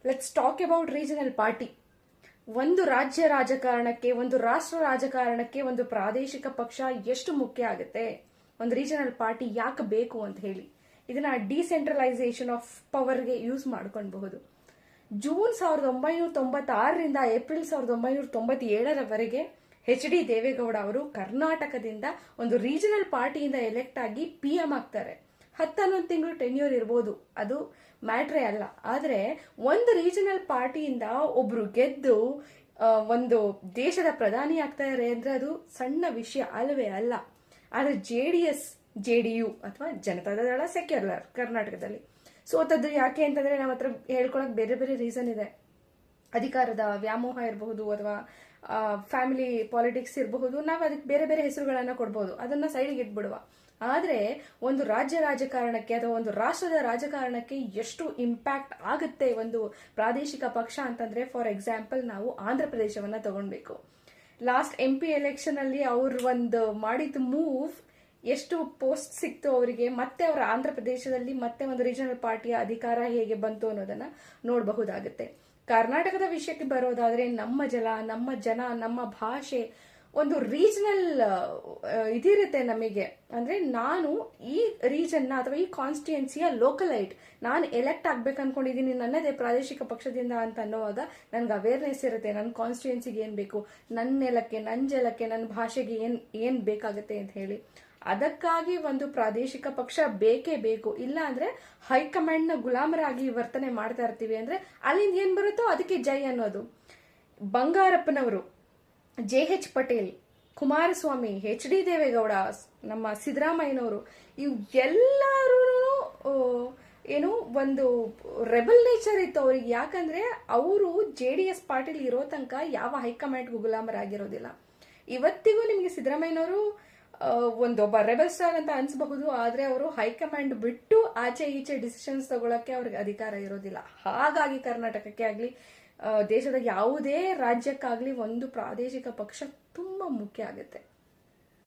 Let's talk about regional party. ಒಂದು ರಾಜ್ಯ ರಾಜಕಾರಣಕ್ಕೆ, ಒಂದು ರಾಷ್ಟ್ರ ರಾಜಕಾರಣಕ್ಕೆ ಒಂದು ಪ್ರಾದೇಶಿಕ ಪಕ್ಷ ಎಷ್ಟು ಮುಖ್ಯ ಆಗುತ್ತೆ, ಒಂದು ರೀಜನಲ್ ಪಾರ್ಟಿ ಯಾಕೆ ಬೇಕು ಅಂತ ಹೇಳಿ ಇದನ್ನ ಡಿಸೆಂಟ್ರಲೈಸೇಷನ್ ಆಫ್ ಪವರ್ಗೆ ಯೂಸ್ ಮಾಡ್ಕೊಳ್ಬಹುದು. ಜೂನ್ 1996ರಿಂದ ಏಪ್ರಿಲ್ 1997ರವರೆಗೆ HD ದೇವೇಗೌಡ ಅವರು ಕರ್ನಾಟಕದಿಂದ ಒಂದು ರೀಜನಲ್ ಪಾರ್ಟಿಯಿಂದ ಎಲೆಕ್ಟ್ ಆಗಿ PM ಆಗ್ತಾರೆ. 10-11 ತಿಂಗಳು ಟೆನ್ಯೂರ್ ಇರ್ಬೋದು, ಅದು ಮ್ಯಾಟ್ರೇ ಅಲ್ಲ. ಆದ್ರೆ ಒಂದು ರೀಜನಲ್ ಪಾರ್ಟಿಯಿಂದ ಒಬ್ರು ಗೆದ್ದು ಒಂದು ದೇಶದ ಪ್ರಧಾನಿ ಆಗ್ತಾರೆ ಅಂದ್ರೆ ಅದು ಸಣ್ಣ ವಿಷಯ ಅಲ್ಲವೇ ಅಲ್ಲ. ಆದ್ರೆ JDS JDU ಅಥವಾ ಜನತಾದಳ ಸೆಕ್ಯುಲರ್ ಕರ್ನಾಟಕದಲ್ಲಿ ಸೋತದ್ದು ಯಾಕೆ ಅಂತಂದ್ರೆ ನಮ್ಮ ಹತ್ರ ಹೇಳ್ಕೊಳಕ್ ಬೇರೆ ಬೇರೆ ರೀಸನ್ ಇದೆ. ಅಧಿಕಾರದ ವ್ಯಾಮೋಹ ಇರಬಹುದು ಅಥವಾ ಫ್ಯಾಮಿಲಿ ಪಾಲಿಟಿಕ್ಸ್ ಇರಬಹುದು. ನಾವು ಅದಕ್ಕೆ ಬೇರೆ ಬೇರೆ ಹೆಸರುಗಳನ್ನ ಕೊಡ್ಬೋದು, ಅದನ್ನ ಸೈಡ್ಗೆ ಇಟ್ಬಿಡುವ. ಆದ್ರೆ ಒಂದು ರಾಜ್ಯ ರಾಜಕಾರಣಕ್ಕೆ ಅಥವಾ ಒಂದು ರಾಷ್ಟ್ರದ ರಾಜಕಾರಣಕ್ಕೆ ಎಷ್ಟು ಇಂಪ್ಯಾಕ್ಟ್ ಆಗುತ್ತೆ ಒಂದು ಪ್ರಾದೇಶಿಕ ಪಕ್ಷ ಅಂತಂದ್ರೆ, ಫಾರ್ ಎಕ್ಸಾಂಪಲ್ ನಾವು ಆಂಧ್ರ ಪ್ರದೇಶವನ್ನ ತಗೊಳ್ಬೇಕು. ಲಾಸ್ಟ್ MP ಎಲೆಕ್ಷನ್ ಅಲ್ಲಿ ಅವ್ರು ಒಂದು ಮಾಡಿದ ಮೂವ್ ಎಷ್ಟು ಪೋಸ್ಟ್ ಸಿಕ್ತು ಅವರಿಗೆ, ಮತ್ತೆ ಅವರ ಆಂಧ್ರ ಪ್ರದೇಶದಲ್ಲಿ ಮತ್ತೆ ಒಂದು ರೀಜನಲ್ ಪಾರ್ಟಿಯ ಅಧಿಕಾರ ಹೇಗೆ ಬಂತು ಅನ್ನೋದನ್ನ ನೋಡಬಹುದಾಗುತ್ತೆ. ಕರ್ನಾಟಕದ ವಿಷಯಕ್ಕೆ ಬರೋದಾದ್ರೆ ನಮ್ಮ ಜನ ನಮ್ಮ ಭಾಷೆ ಒಂದು ರೀಜನಲ್ ಇದಿರುತ್ತೆ ನಮಗೆ. ಅಂದ್ರೆ ನಾನು ಈ ರೀಜನ್ನ ಅಥವಾ ಈ ಕಾನ್ಸ್ಟಿಟ್ಯೂನ್ಸಿಯ ಲೋಕಲೈಟ್, ನಾನು ಎಲೆಕ್ಟ್ ಆಗ್ಬೇಕು ಅನ್ಕೊಂಡಿದೀನಿ ನನ್ನದೇ ಪ್ರಾದೇಶಿಕ ಪಕ್ಷದಿಂದ ಅಂತ ಅನ್ನೋವಾಗ ನನ್ಗೆ ಅವೇರ್ನೆಸ್ ಇರುತ್ತೆ, ನನ್ನ ಕಾನ್ಸ್ಟಿಟ್ಯೂನ್ಸಿಗೆ ಏನ್ ಬೇಕು, ನನ್ನ ನೆಲಕ್ಕೆ, ನನ್ನ ಜಲಕ್ಕೆ, ನನ್ನ ಭಾಷೆಗೆ ಏನ್ ಬೇಕಾಗುತ್ತೆ ಅಂತ ಹೇಳಿ. ಅದಕ್ಕಾಗಿ ಒಂದು ಪ್ರಾದೇಶಿಕ ಪಕ್ಷ ಬೇಕೇ ಬೇಕು. ಇಲ್ಲ ಅಂದ್ರೆ ಹೈಕಮಾಂಡ್ ನ ಗುಲಾಮರಾಗಿ ವರ್ತನೆ ಮಾಡ್ತಾ ಇರ್ತೀವಿ ಅಂದ್ರೆ ಅಲ್ಲಿಂದ ಏನ್ ಬರುತ್ತೋ ಅದಕ್ಕೆ ಜೈ ಅನ್ನೋದು. ಬಂಗಾರಪ್ಪನವರು, JH ಪಟೇಲ್, ಕುಮಾರಸ್ವಾಮಿ, HD ದೇವೇಗೌಡ, ನಮ್ಮ ಸಿದ್ದರಾಮಯ್ಯನವರು, ಇವ್ ಎಲ್ಲರೂ ಏನು ಒಂದು ರೆಬಲ್ ನೇಚರ್ ಇತ್ತು ಅವ್ರಿಗೆ. ಯಾಕಂದ್ರೆ ಅವರು JDS ಪಾರ್ಟಿಲಿ ಇರೋ ತನಕ ಯಾವ ಹೈಕಮಾಂಡ್ಗೂ ಗುಲಾಮರಾಗಿರೋದಿಲ್ಲ. ಇವತ್ತಿಗೂ ನಿಮ್ಗೆ ಸಿದ್ದರಾಮಯ್ಯನವರು ಒಂದೊಬ್ಬ ರೆಬಲ್ ಸ್ಟಾರ್ ಅಂತ ಅನ್ಸಬಹುದು, ಆದ್ರೆ ಅವರು ಹೈಕಮಾಂಡ್ ಬಿಟ್ಟು ಆಚೆ ಈಚೆ ಡಿಸಿಷನ್ಸ್ ತಗೊಳಕ್ಕೆ ಅವ್ರಿಗೆ ಅಧಿಕಾರ ಇರೋದಿಲ್ಲ. ಹಾಗಾಗಿ ಕರ್ನಾಟಕಕ್ಕೆ ಆಗ್ಲಿ ದೇಶದ ಯಾವುದೇ ರಾಜ್ಯಕ್ಕಾಗ್ಲಿ ಒಂದು ಪ್ರಾದೇಶಿಕ ಪಕ್ಷ ತುಂಬಾ ಮುಖ್ಯ ಆಗುತ್ತೆ.